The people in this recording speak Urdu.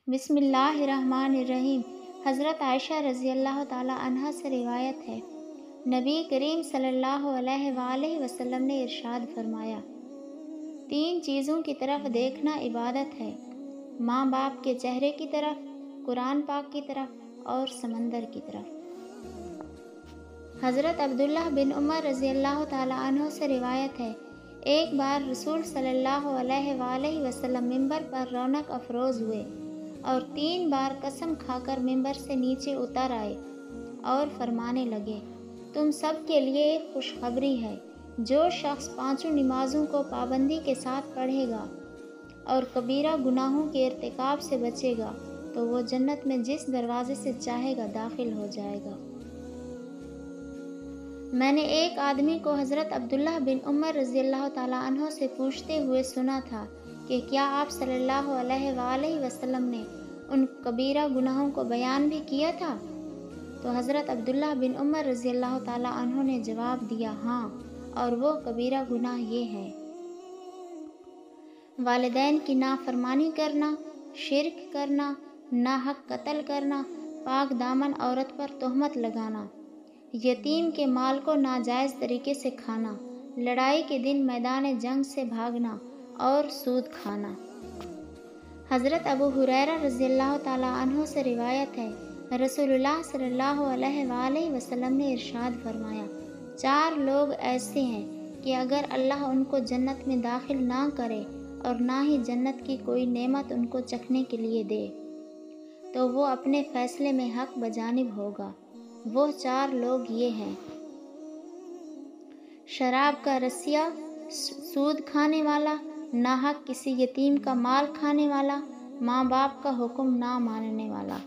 بسم اللہ الرحمن الرحیم۔ حضرت عائشہ رضی اللہ تعالی عنہا سے روایت ہے، نبی کریم صلی اللہ علیہ وآلہ وسلم نے ارشاد فرمایا، 3 چیزوں کی طرف دیکھنا عبادت ہے، ماں باپ کے چہرے کی طرف، قرآن پاک کی طرف اور سمندر کی طرف۔ حضرت عبداللہ بن عمر رضی اللہ تعالی عنہ سے روایت ہے، ایک بار رسول صلی اللہ علیہ وآلہ وسلم ممبر پر رونق افروز ہوئے اور 3 بار قسم کھا کر ممبر سے نیچے اتر آئے اور فرمانے لگے، تم سب کے لیے ایک خوشخبری ہے، جو شخص 5 نمازوں کو پابندی کے ساتھ پڑھے گا اور کبیرہ گناہوں کے ارتکاب سے بچے گا تو وہ جنت میں جس دروازے سے چاہے گا داخل ہو جائے گا۔ میں نے ایک آدمی کو حضرت عبداللہ بن عمر رضی اللہ تعالیٰ عنہ سے پوچھتے ہوئے سنا تھا کہ کیا آپ صلی اللہ علیہ وآلہ وسلم نے ان کبیرہ گناہوں کو بیان بھی کیا تھا؟ تو حضرت عبداللہ بن عمر رضی اللہ تعالیٰ عنہ نے جواب دیا، ہاں، اور وہ کبیرہ گناہ یہ ہے، والدین کی نافرمانی کرنا، شرک کرنا، ناحق قتل کرنا، پاک دامن عورت پر تہمت لگانا، یتیم کے مال کو ناجائز طریقے سے کھانا، لڑائی کے دن میدان جنگ سے بھاگنا اور سود کھانا۔ حضرت ابو ہریرہ رضی اللہ تعالیٰ عنہ سے روایت ہے، رسول اللہ صلی اللہ علیہ وآلہ وسلم نے ارشاد فرمایا، 4 لوگ ایسے ہیں کہ اگر اللہ ان کو جنت میں داخل نہ کرے اور نہ ہی جنت کی کوئی نعمت ان کو چکھنے کے لیے دے تو وہ اپنے فیصلے میں حق بجانب ہوگا۔ وہ 4 لوگ یہ ہیں، شراب کا رسیہ، سود کھانے والا، ناحق کسی یتیم کا مال کھانے والا، ماں باپ کا حکم نہ ماننے والا۔